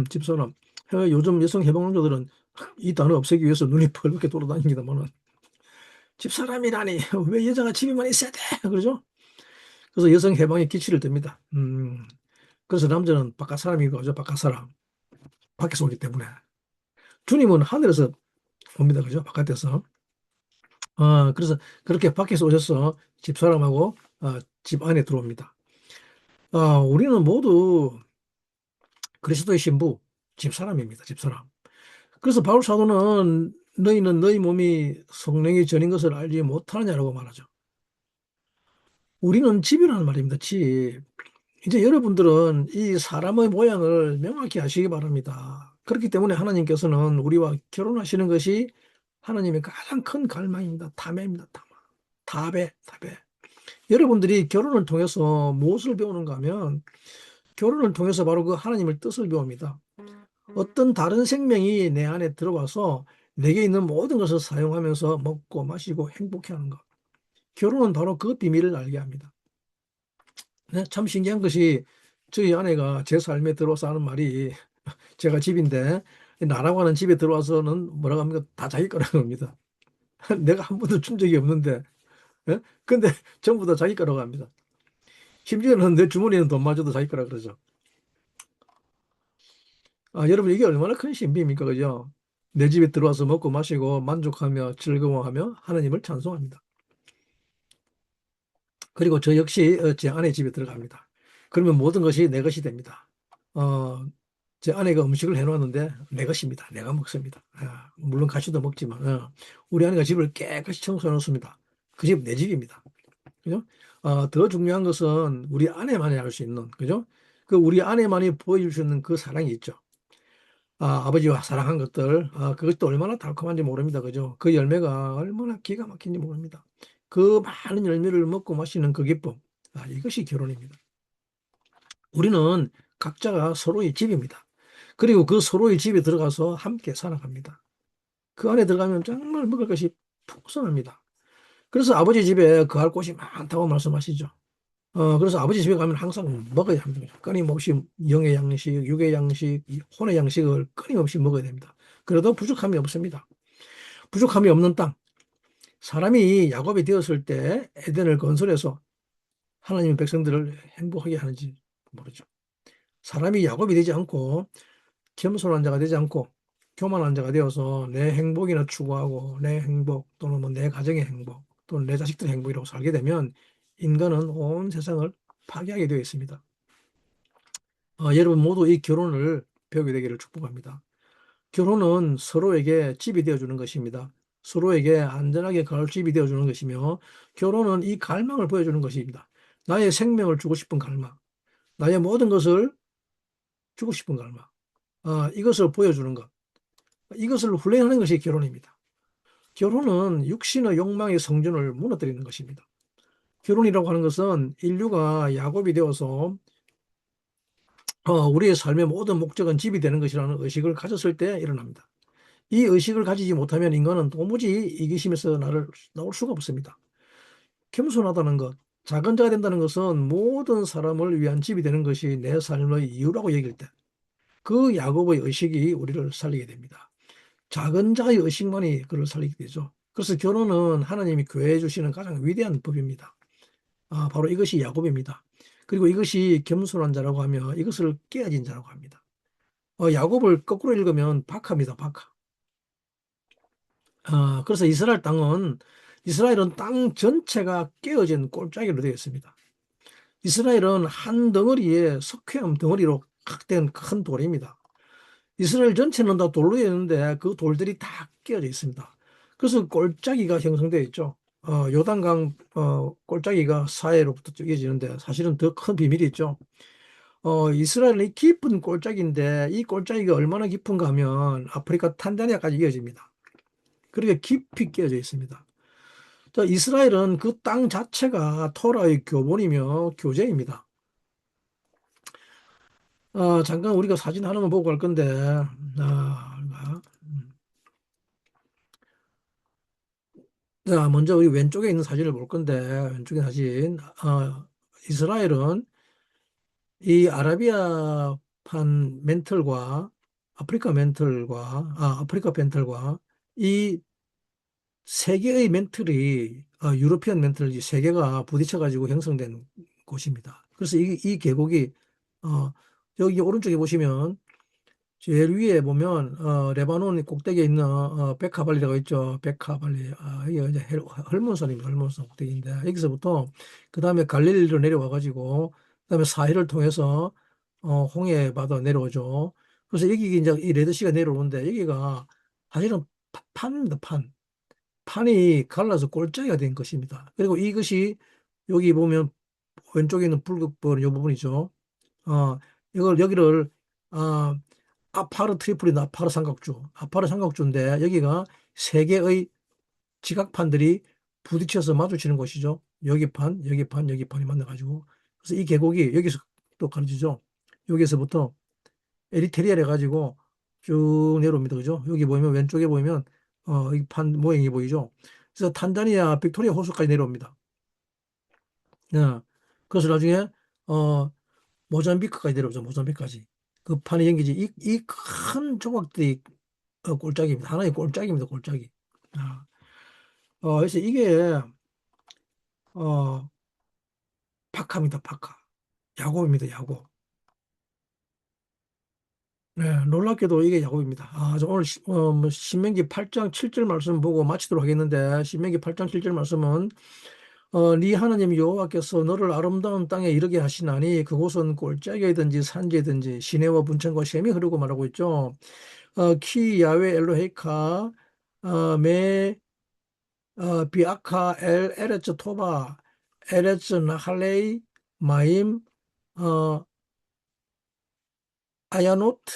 A: 집사람. 요즘 여성 해방론자들은 이 단어 없애기 위해서 눈이 벌겋게 돌아다닙니다만은, 집사람이라니 왜 여자가 집에만 있어야 돼? 그러죠? 그래서 여성 해방에 기치를 듭니다. 그래서 남자는 바깥 사람이고, 그죠? 바깥 사람. 밖에서 오기 때문에. 주님은 하늘에서 옵니다. 그죠? 바깥에서. 그래서 그렇게 밖에서 오셔서 집사람하고 집 안에 들어옵니다. 우리는 모두 그리스도의 신부, 집사람입니다. 집사람. 그래서 바울 사도는 너희는 너희 몸이 성령이 전인 것을 알지 못하느냐라고 말하죠. 우리는 집이라는 말입니다. 집. 이제 여러분들은 이 사람의 모양을 명확히 아시기 바랍니다. 그렇기 때문에 하나님께서는 우리와 결혼하시는 것이 하나님의 가장 큰 갈망입니다. 탐해입니다. 탐해. 여러분들이 결혼을 통해서 무엇을 배우는가 하면, 결혼을 통해서 바로 그 하나님의 뜻을 배웁니다. 어떤 다른 생명이 내 안에 들어와서 내게 있는 모든 것을 사용하면서 먹고 마시고 행복해 하는 것. 결혼은 바로 그 비밀을 알게 합니다. 네, 참 신기한 것이, 저희 아내가 제 삶에 들어와서 하는 말이, 제가 집인데 나라고 하는 집에 들어와서는 뭐라고 합니까? 다 자기 거라고 합니다. 내가 한 번도 준 적이 없는데, 예? 근데 전부 다 자기 거라고 합니다. 심지어는 내 주머니에는 돈마저도 자기 거라 그러죠. 여러분, 이게 얼마나 큰 신비입니까? 그죠? 내 집에 들어와서 먹고 마시고 만족하며 즐거워하며 하나님을 찬송합니다. 그리고 저 역시 제 아내 집에 들어갑니다. 그러면 모든 것이 내 것이 됩니다. 어, 제 아내가 음식을 해놓았는데 내 것입니다. 내가 먹습니다. 물론 같이도 먹지만, 우리 아내가 집을 깨끗이 청소해 놓습니다. 그 집 내 집입니다. 그죠? 더 중요한 것은 우리 아내만이 알 수 있는, 그죠? 그 우리 아내만이 보여줄 수 있는 그 사랑이 있죠. 아버지와 사랑한 것들, 그것도 얼마나 달콤한지 모릅니다. 그죠? 그 열매가 얼마나 기가 막힌지 모릅니다. 그 많은 열매를 먹고 마시는 그 기쁨. 이것이 결혼입니다. 우리는 각자가 서로의 집입니다. 그리고 그 서로의 집에 들어가서 함께 살아갑니다. 그 안에 들어가면 정말 먹을 것이 풍성합니다. 그래서 아버지 집에 거할 곳이 많다고 말씀하시죠. 그래서 아버지 집에 가면 항상 먹어야 합니다. 끊임없이 영의 양식, 육의 양식, 혼의 양식을 끊임없이 먹어야 됩니다. 그래도 부족함이 없습니다. 부족함이 없는 땅. 사람이 야곱이 되었을 때 에덴을 건설해서 하나님의 백성들을 행복하게 하는지 모르죠. 사람이 야곱이 되지 않고 겸손한 자가 되지 않고 교만한 자가 되어서 내 행복이나 추구하고 내 행복 또는 뭐 내 가정의 행복 또는 내 자식들의 행복이라고 살게 되면 인간은 온 세상을 파괴하게 되어 있습니다. 여러분 모두 이 결혼을 배우게 되기를 축복합니다. 결혼은 서로에게 집이 되어주는 것입니다. 서로에게 안전하게 갈 집이 되어주는 것이며, 결혼은 이 갈망을 보여주는 것입니다. 나의 생명을 주고 싶은 갈망, 나의 모든 것을 주고 싶은 갈망, 이것을 보여주는 것, 이것을 훈련하는 것이 결혼입니다. 결혼은 육신의 욕망의 성전을 무너뜨리는 것입니다. 결혼이라고 하는 것은 인류가 야곱이 되어서 우리의 삶의 모든 목적은 집이 되는 것이라는 의식을 가졌을 때 일어납니다. 이 의식을 가지지 못하면 인간은 도무지 이기심에서 나올 수가 없습니다. 겸손하다는 것, 작은 자가 된다는 것은 모든 사람을 위한 집이 되는 것이 내 삶의 이유라고 얘기할 때, 그 야곱의 의식이 우리를 살리게 됩니다. 작은 자의 의식만이 그를 살리게 되죠. 그래서 결혼은 하나님이 교회에 주시는 가장 위대한 법입니다. 바로 이것이 야곱입니다. 그리고 이것이 겸손한 자라고 하며 이것을 깨어진 자라고 합니다. 야곱을 거꾸로 읽으면 박하입니다. 박하. 그래서 이스라엘은 땅 전체가 깨어진 골짜기로 되어 있습니다. 이스라엘은 한 덩어리에 석회암 덩어리로 된 큰 돌입니다. 이스라엘 전체는 다 돌로 되어 있는데 그 돌들이 다 깨어져 있습니다. 그래서 골짜기가 형성되어 있죠. 요단강 골짜기가 사해로부터 이어지는데 사실은 더 큰 비밀이 있죠. 이스라엘은 깊은 골짜기인데 이 골짜기가 얼마나 깊은가 하면 아프리카 탄자니아까지 이어집니다. 그렇게 깊이 깨어져 있습니다. 자, 이스라엘은 그 땅 자체가 토라의 교본이며 교재입니다. 잠깐 우리가 사진 하나만 보고 갈 건데, 자, 먼저 우리 왼쪽에 있는 사진을 볼 건데, 왼쪽의 사진. 이스라엘은 이 아라비아판 멘틀과 아프리카 멘틀과 이 세 개의 멘틀이, 유러피안 멘틀이 세 개가 부딪혀가지고 형성된 곳입니다. 그래서 이 계곡이, 어, 여기 오른쪽에 보시면 제일 위에 보면 레바논 꼭대기에 있는 베카발리라고 있죠. 베카발리. 이게 이제 헐몬선입니다. 헐몬선 꼭대기인데 여기서부터 그 다음에 갈릴리로 내려와 가지고 그다음에 사해를 통해서 홍해 바다 내려오죠. 그래서 여기 이제 이 레드시가 내려오는데 여기가 사실은 판입니다. 판이 갈라서 골짜기가 된 것입니다. 그리고 이것이 여기 보면 왼쪽에 있는 붉은 이 부분이죠. 어, 여기를 아, 아파르 트리플이 아파르 삼각주인데 여기가 세 개의 지각판들이 부딪혀서 마주치는 곳이죠. 여기 판, 여기 판, 여기 판이 만나가지고 그래서 이 계곡이 여기서 또 가르치죠. 여기서부터 에리트리아를 해가지고 쭉 내려옵니다. 그죠? 여기 보이면 왼쪽에 보이면 이 판 모양이 보이죠. 그래서 탄자니아 빅토리아 호수까지 내려옵니다. 예. 그래서 나중에 어, 모잠비크까지 내려오죠. 모잠비크까지. 그 판이 연기지. 이 큰 조각들이 골짜기입니다. 하나의 골짜기입니다. 골짜기. 아, 그래서 이게 어, 박하입니다. 박하. 야곱입니다. 야곱. 네, 놀랍게도 이게 야곱입니다. 저 오늘 뭐 신명기 8장 7절 말씀 보고 마치도록 하겠는데 신명기 8장 7절 말씀은 네 하나님 여호와께서 너를 아름다운 땅에 이르게 하시나니 그곳은 골짜기이든지 산지이든지 시내와 분천과 샘이 흐르고 말하고 있죠. 키 야외 엘로헤이카 메 비아카 엘 에레츠 토바 에레츠 나할레이 마임 어, 아야노트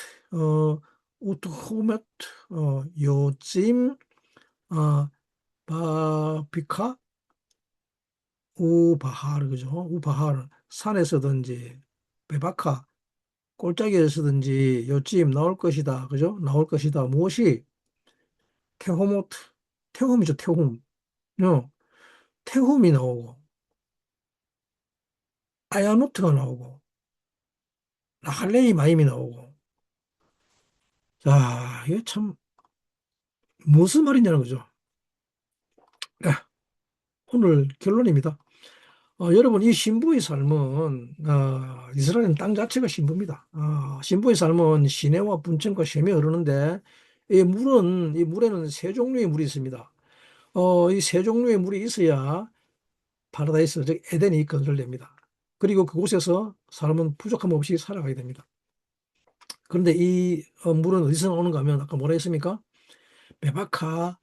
A: 우트후메트 요짐 어, 바비카 우바하르 그죠? 우바하르 산에서든지 베바카 골짜기에서든지 요쯤 나올 것이다. 그죠? 나올 것이다. 무엇이 테호모트 테홈이죠. 테홈. 테홈이 나오고 아야노트가 나오고 라할레이 마임이 나오고 자 이게 참 무슨 말이냐는 거죠. 네, 오늘 결론입니다. 여러분 이 신부의 삶은 이스라엘은 땅 자체가 신부입니다. 신부의 삶은 시내와 분천과 샘이 흐르는데 이 물에는 세 종류의 물이 있습니다. 이 세 종류의 물이 있어야 파라다이스 즉 에덴이 건설됩니다. 그리고 그곳에서 사람은 부족함 없이 살아가게 됩니다. 그런데 이 물은 어디서 나오는가 하면 아까 뭐라 했습니까? 베바카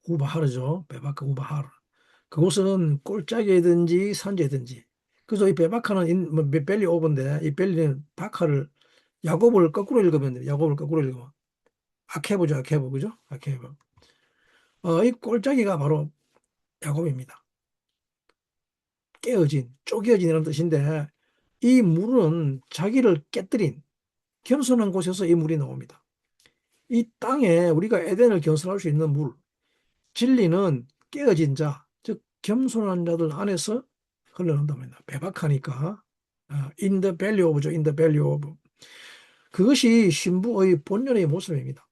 A: 우바하르죠. 베바카 우바하르. 그곳은 골짜기든지 산지든지. 그래서 이 베바카는 뭐 벨리 오브인데 이 벨리는 바카를 야곱을 거꾸로 읽으면 돼요. 야곱을 거꾸로 읽으면 아케보죠. 아케보 그죠? 아케보. 이 골짜기가 바로 야곱입니다. 깨어진, 쪼개어진이라는 뜻인데 이 물은 자기를 깨뜨린 겸손한 곳에서 이 물이 나옵니다. 이 땅에 우리가 에덴을 건설할 수 있는 물, 진리는 깨어진 자, 즉 겸손한 자들 안에서 흘러나온답니다. 배박하니까 in the belly of죠. in the belly of. 그것이 신부의 본연의 모습입니다.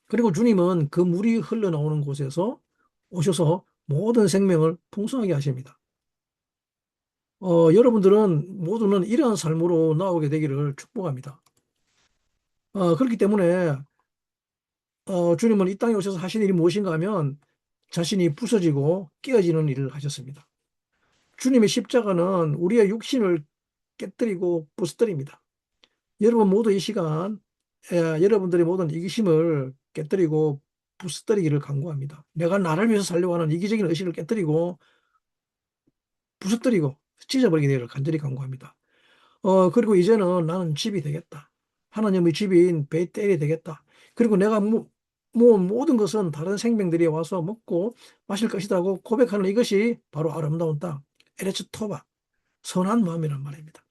A: 그리고 주님은 그 물이 흘러나오는 곳에서 오셔서 모든 생명을 풍성하게 하십니다. 여러분들은 모두는 이러한 삶으로 나오게 되기를 축복합니다. 그렇기 때문에 주님은 이 땅에 오셔서 하신 일이 무엇인가 하면 자신이 부서지고 깨어지는 일을 하셨습니다. 주님의 십자가는 우리의 육신을 깨뜨리고 부서뜨립니다. 여러분 모두 이 시간 여러분들의 모든 이기심을 깨뜨리고 부서뜨리기를 간구합니다. 내가 나를 위해서 살려고 하는 이기적인 의식을 깨뜨리고 부서뜨리고 찢어버리게 되기를 간절히 간구합니다. 그리고 이제는 나는 집이 되겠다. 하나님의 집인 베텔이 되겠다. 그리고 내가 모든 것은 다른 생명들이 와서 먹고 마실 것이라고 고백하는 이것이 바로 아름다운 땅, 에레츠 토바, 선한 마음이란 말입니다.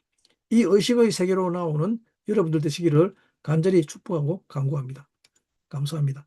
A: 이 의식의 세계로 나오는 여러분들 되시기를 간절히 축복하고 간구합니다. 감사합니다.